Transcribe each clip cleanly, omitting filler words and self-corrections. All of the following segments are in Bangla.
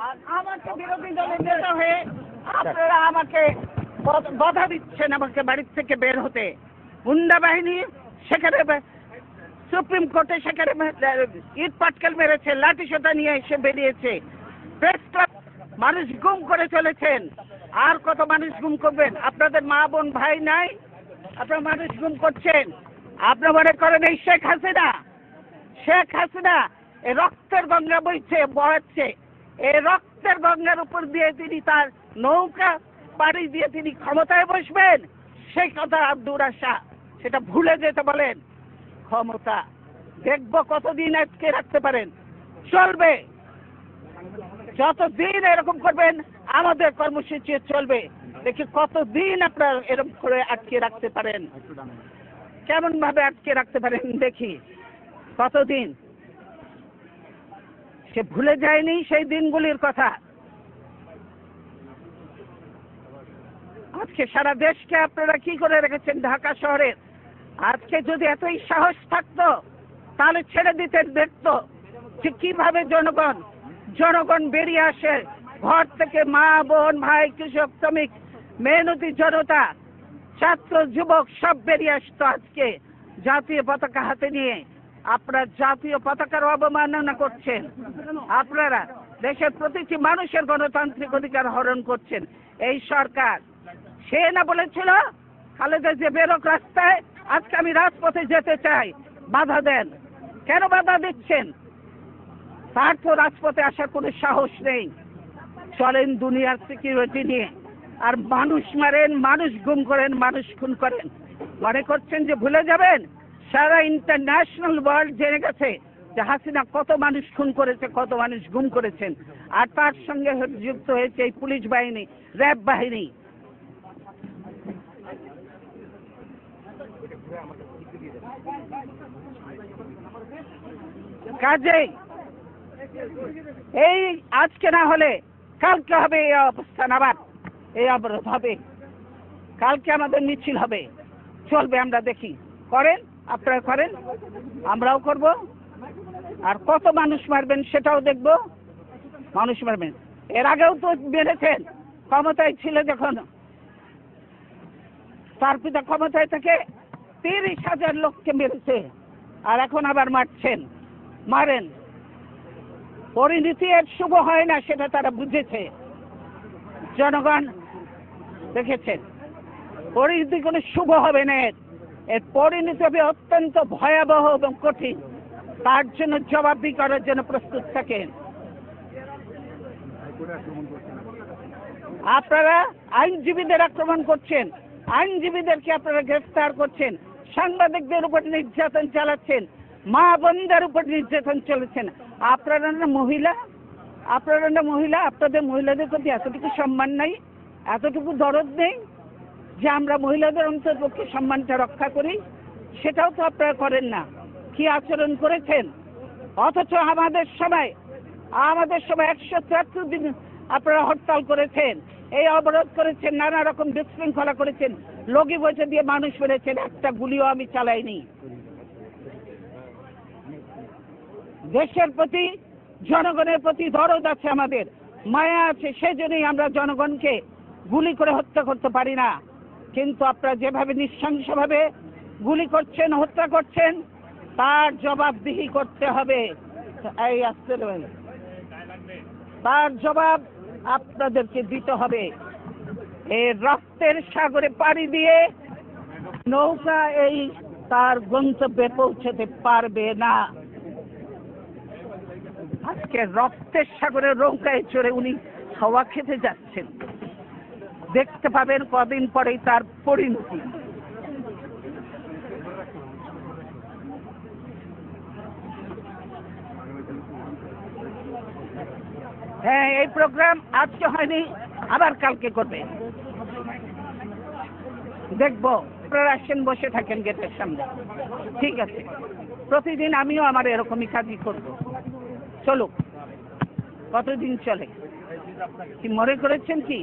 আর আমাকে বিরোধী দলের নেতা হয়ে আপনারা আমাকে বাধা দিচ্ছেন আমাকে বাড়ির থেকে বের হতে। গুন্ডা বাহিনী সেখানে সুপ্রিম কোর্টে সেখানে ইট পাটকেল মেরেছে, লাঠি সোটা নিয়ে এসে বেরিয়েছে। প্রেস ক্লাব মানুষ গুম করে চলেছেন। আর কত মানুষ গুম করবেন? আপনাদের মা বোন ভাই নাই? আপনারা মানুষ গুম করছেন। আপনারা মনে করেন এই শেখ হাসিনা এই রক্তের গঙ্গা বইছে এই রক্তের গঙ্গার উপর দিয়ে তিনি তার নৌকা পাড়ি দিয়ে তিনি ক্ষমতায় বসবেন? সেই কথা আব্দুর আশা, সেটা ভুলে যেতে বলেন। ক্ষমতা দেখবো কতদিন আটকে রাখতে পারেন। চলবে, যতদিন এরকম করবেন আমাদের কর্মসূচি চলবে। দেখি কতদিন আপনারা এরকম করে আটকে রাখতে পারেন, কেমন ভাবে আটকে রাখতে পারেন দেখি কতদিন। সে ভুলে যায়নি সেই দিনগুলির কথা। আজকে সারা দেশকে আপনারা কি করে রেখেছেন ঢাকা শহরের। আজকে যদি এতই সাহস থাকতো তাহলে ছেড়ে দিতেন, দেখতো যে কিভাবে জনগণ বেরিয়ে আসে ঘর থেকে, মা বোন ভাই কৃষক শ্রমিক মেহনতি জনতা ছাত্র যুবক সব বেরিয়ে আসতো আজকে জাতীয় পতাকা হাতে নিয়ে। আপনারা জাতীয় পতাকার অবমাননা করছেন। আপনারা দেশের প্রতিটি মানুষের গণতান্ত্রিক অধিকার হরণ করছেন। এই সরকার সে না বলেছিল খালেদা যে বেরোক রাস্তায়, আজকে আমি রাজপথে যেতে চাই, বাধা দেন। কেন বাধা দিচ্ছেন? তার তো রাজপথে আসার কোনো সাহস নেই। চলেন দুনিয়ার সিকিউরিটি নিয়ে, আর মানুষ মারেন, মানুষ গুম করেন, মানুষ খুন করেন। মনে করছেন যে ভুলে যাবেন? সারা ইন্টারন্যাশনাল ওয়ার্ল্ড জেনে গেছে যে হাসিনা কত মানুষ খুন করেছে, কত মানুষ গুম করেছেন। আর তার সঙ্গে যুক্ত হয়েছে এই পুলিশ বাহিনী, র্যাব বাহিনী। কাজেই এই আজকে না হলে কালকে হবে এই অবস্থান, আবার এই অবরোধ হবে, কালকে আমাদের মিছিল হবে, চলবে। আমরা দেখি, করেন, আপনারা করেন, আমরাও করব। আর কত মানুষ মারবেন সেটাও দেখব। মানুষ মারবেন, এর আগেও তো মেরেছেন ক্ষমতায় ছিল যখন। তার পিতা ক্ষমতায় থেকে 30,000 লোককে মেরেছে, আর এখন আবার মারছেন। মারেন, পরিণতি এর শুভ হয় না, সেটা তারা বুঝেছে। জনগণ দেখেছেন পরিণতি কোনো শুভ হবে না। এর পরিণতি হবে অত্যন্ত ভয়াবহ এবং কঠিন। তার জন্য জবাবদিহি করার জন্য প্রস্তুত থাকেন। আপনারা আইনজীবীদের আক্রমণ করছেন, আইনজীবীদেরকে আপনারা গ্রেফতার করছেন, সাংবাদিকদের উপর নির্যাতন চালাচ্ছেন, মা বোনদের উপর নির্যাতন চলেছেন। আপনারা না মহিলা, আপনাদের মহিলাদের প্রতি এতটুকু সম্মান নাই, এতটুকু দরদ নেই যে আমরা মহিলাদের অন্তর্পক্ষে সম্মানটা রক্ষা করি। সেটাও তো আপনারা করেন না। কি আচরণ করেছেন? অথচ আমাদের সময় 173 দিন আপনারা হরতাল করেছেন, এই অবরোধ করেছেন, নানা রকম বিশৃঙ্খলা করেছেন, লগি বইতে দিয়ে মানুষ মেরেছেন, একটা গুলিও আমি চালাইনি। দেশের প্রতি, জনগণের প্রতি দরদ আছে, আমাদের মায়া আছে, সেজন্যই আমরা জনগণকে গুলি করে হত্যা করতে পারি না। কিন্তু আপনারা যেভাবে নৃশংসভাবে গুলি করছেন, হত্যা করছেন, তার জবাবদিহি করতে হবে। এই আসতে তার জবাব আপনাদেরকে দিতে হবে। এই রক্তের সাগরে পাড়ি দিয়ে নৌকা এই তার গন্তব্যে পৌঁছতে পারবে না। আজকে রক্তের সাগরে নৌকায় চড়ে উনি হাওয়া খেতে যাচ্ছেন। দেখতে পাবেন কদিন পরেই তার পরিণতি। হ্যাঁ, এই প্রোগ্রাম আজকে হয়নি, আবার কালকে করবে। দেখবো আপনারা আসেন, বসে থাকেন গেটের সামনে, ঠিক আছে? প্রতিদিন আমিও আমার এরকমই কাজই করবো। চলুক, কতদিন চলে? কি মনে করেছেন কি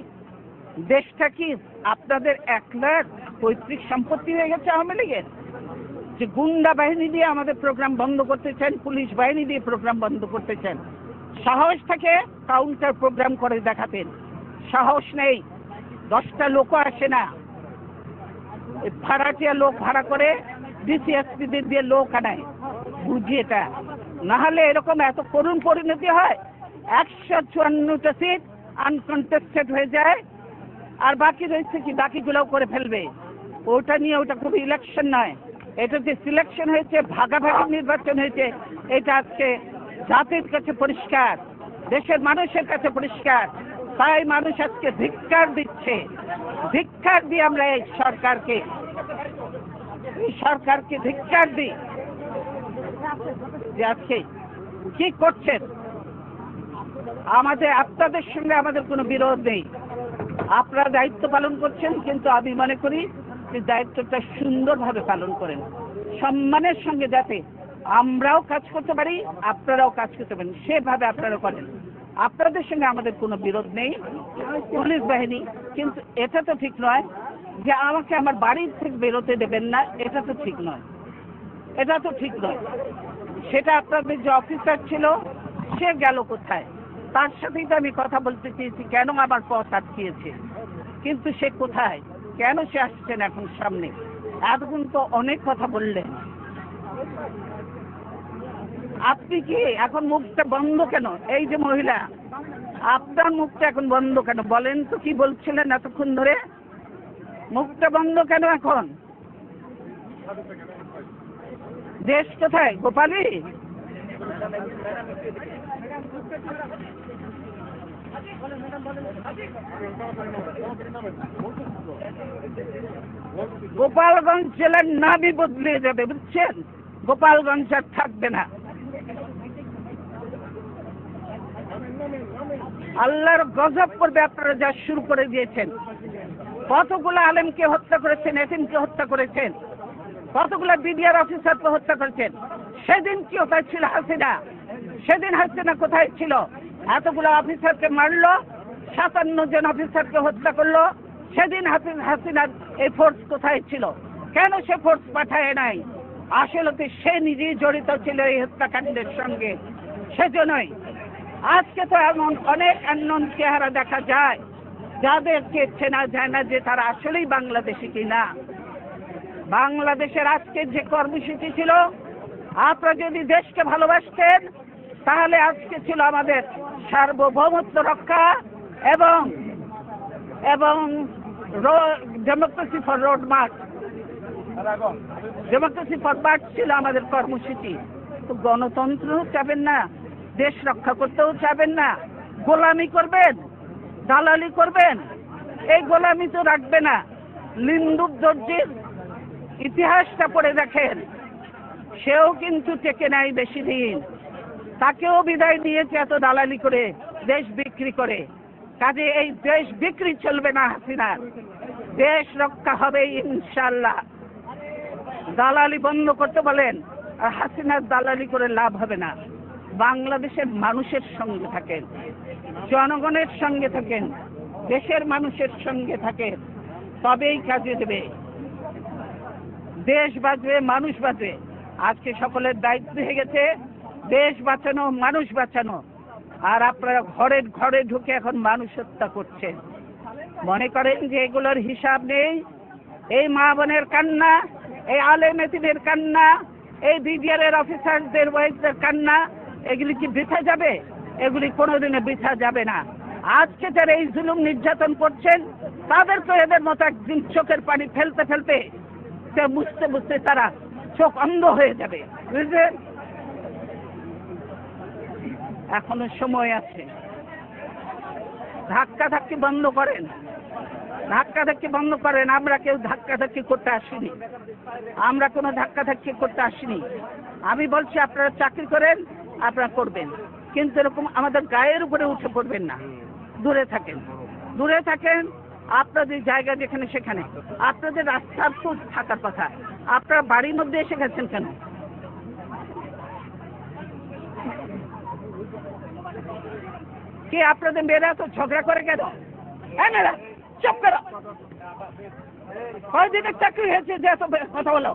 দেশটা কি আপনাদের একলার পৈতৃক সম্পত্তি হয়ে গেছে আওয়ামী লীগের? যে গুন্ডা বাহিনী দিয়ে আমাদের প্রোগ্রাম বন্ধ করতে চান, পুলিশ বাহিনী দিয়ে প্রোগ্রাম বন্ধ করতে চান, সাহস থাকে কাউন্টার প্রোগ্রাম করে দেখাতেন, সাহস নেই। 10টা লোকও আসে না, ভাড়াটিয়া লোক ভাড়া করে ডিসিএসপিদের দিয়ে লোক আনায়, বুঝি এটা। নাহলে এরকম এত করুণ পরিণতি হয়, 154টা সিট আনকন্টেস্টেড হয়ে যায়, আর বাকি রয়েছে কি, বাকিগুলোও করে ফেলবে। ওটা নিয়ে ওটা কোনো ইলেকশন নয়, এটা যে সিলেকশন হয়েছে, ভাগাভাগি নির্বাচন হয়েছে, এটা আজকে জাতির কাছে পরিষ্কার, দেশের মানুষের কাছে পরিষ্কার। তাই মানুষ আজকে ধিক্কার দিচ্ছে। ধিক্কার দিয়ে আমরা এই সরকারকে ধিক্কার দিই যে আজকে কি করছেন। আপনাদের সঙ্গে আমাদের কোনো বিরোধ নেই, আপনারা দায়িত্ব পালন করছেন, কিন্তু আমি মনে করি যে দায়িত্বটা সুন্দরভাবে পালন করেন, সম্মানের সঙ্গে, যাতে আমরাও কাজ করতে পারি, আপনারাও কাজ করতে পারেন, সেভাবে আপনারা করেন। আপনাদের সঙ্গে আমাদের কোনো বিরোধ নেই, পুলিশ বাহিনী, কিন্তু এটা তো ঠিক নয় যে আমাকে আমার বাড়ির থেকে বেরোতে দেবেন না, এটা তো ঠিক নয়, এটা তো ঠিক নয়। সেটা আপনাদের যে অফিসার ছিল সে গেল কোথায়, তার সাথেই তো আমি কথা বলতে চেয়েছি, কেন আমার পথ আটকিয়েছে, কিন্তু সে কোথায়, কেন সে আসছেন এখন সামনে? এতক্ষণ তো অনেক কথা বললেন, আপনি কি এখন মুখটা বন্ধ কেন? এই যে মহিলা, আপনার মুখটা এখন বন্ধ কেন বলেন তো? কি বলছিলেন এতক্ষণ ধরে? মুখটা বন্ধ কেন এখন? দেশ কোথায়? গোপালী? গোপালগঞ্জ জেলার নামই বদলে যাবে, বুঝছেন? গোপালগঞ্জ আর থাকবে না। আল্লাহর গজব করবে আপনারা যা শুরু করে দিয়েছেন। কতগুলো আলেমকে হত্যা করেছেন, এতিমকে হত্যা করেছেন, কতগুলো বিডিআর অফিসারকে হত্যা করেছেন। সেদিন কি কোথায় ছিল হাসিনা? সেদিন হাসিনা কোথায় ছিল? এতগুলো অফিসারকে মারলো, 57 জন অফিসারকে হত্যা করলো। সেদিন হাসিনার এই ফোর্স কোথায় ছিল? কেন সে ফোর্স পাঠায় নাই? আসলে তো সে নিজেই জড়িত ছিল এই হত্যাকাণ্ডের সঙ্গে, সেজন্যই আজকে তো এমন অনেক আননোন চেহারা দেখা যায় যাদেরকে চেনা যায় না যে তারা আসলেই বাংলাদেশি কিনা। বাংলাদেশের আজকে যে কর্মসূচি ছিল, আপনারা যদি দেশকে ভালোবাসতেন তাহলে আজকে ছিল আমাদের সার্বভৌমত্ব রক্ষা এবং democracy for road March, democracy for March ছিল আমাদের কর্মসূচি। তো গণতন্ত্রও চাবেন না, দেশ রক্ষা করতেও চাবেন না, গোলামি করবেন, দালালি করবেন। এই গোলামি তো রাখবে না। লিন্দুর দর্জির ইতিহাসটা পড়ে দেখেন, সেও কিন্তু টেকে নাই বেশি দিন, তাকেও বিদায় দিয়েছে এত দালালি করে, দেশ বিক্রি করে। কাজে এই দেশ বিক্রি চলবে না হাসিনার, দেশ রক্ষা হবে ইনশাআল্লাহ। দালালি বন্ধ করতে বলেন, আর হাসিনার দালালি করে লাভ হবে না। বাংলাদেশের মানুষের সঙ্গে থাকেন, জনগণের সঙ্গে থাকেন, দেশের মানুষের সঙ্গে থাকেন, তবেই কাজে দেবে। দেশ বাঁচবে, মানুষ বাঁচবে। আজকে সকলের দায়িত্ব হয়ে গেছে দেশ বাঁচানো, মানুষ বাঁচানো। আর আপনারা ঘরে ঘরে ঢুকে এখন মানুষ হত্যা করছেন, মনে করেন যে এগুলোর হিসাব নেই। এই মা বোনের কান্না, এই আলেম এতিমের কান্না, এই বিডিআর অফিসারদের ওয়াইফদের কান্না, এগুলি কি বৃথা যাবে? এগুলি কোনোদিনে বৃথা যাবে না। আজকে যারা এই জুলুম নির্যাতন করছেন, তাদের তো এদের মতো একদিন চোখের পানি ফেলতে ফেলতে, বুঝতে বুঝতে তারা চোখ অন্ধ হয়ে যাবে, বুঝলেন? এখনো সময় আছে। ধাক্কাধাক্কি বন্ধ করেন, ধাক্কাধাক্কি বন্ধ করেন। আমরা কেউ ধাক্কাধাক্কি করতে আসিনি, আমরা কোনো ধাক্কাধাক্কি করতে আসিনি। আমি বলছি আপনারা চাকরি করেন, আপনারা করবেন, কিন্তু এরকম আমাদের গায়ের উপরে উঠে পড়বেন না। দূরে থাকেন, দূরে থাকেন। আপনাদের জায়গা যেখানে সেখানে, আপনাদের রাস্তার তো থাকার কথা। আপনারা বাড়ির মধ্যে এসে গেছেন কেন? কি আপনাদের মেয়েরা তো ঝগড়া করে কেন? মেয়েরা চুপ করো। কয়দিনের চাকরি হয়েছে যে এত কথা বলো?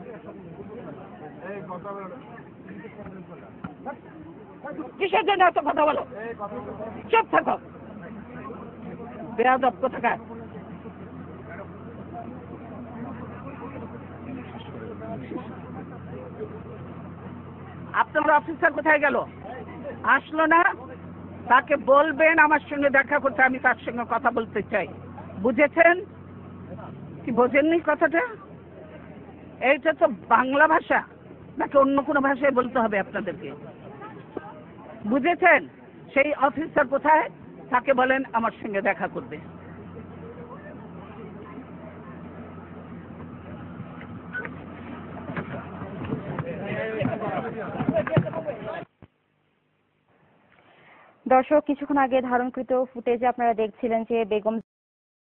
কিসের জন্য এত কথা বলো? চুপ থাকো, বেয়াদব কোথাকার। আপনার অফিসার কোথায় গেল? আসলো না? তাকে বলবেন আমার সঙ্গে দেখা করতে, আমি তার সঙ্গে কথা বলতে চাই। বুঝেছেন কি বোঝেননি কথাটা? এইটা তো বাংলা ভাষা নাকি অন্য কোনো ভাষায় বলতে হবে আপনাদেরকে? বুঝেছেন? সেই অফিসার কোথায়, তাকে বলেন আমার সঙ্গে দেখা করবে। দর্শক, কিছুক্ষণ আগে ধারণকৃত ফুটেজে আপনারা দেখছিলেন যে বেগম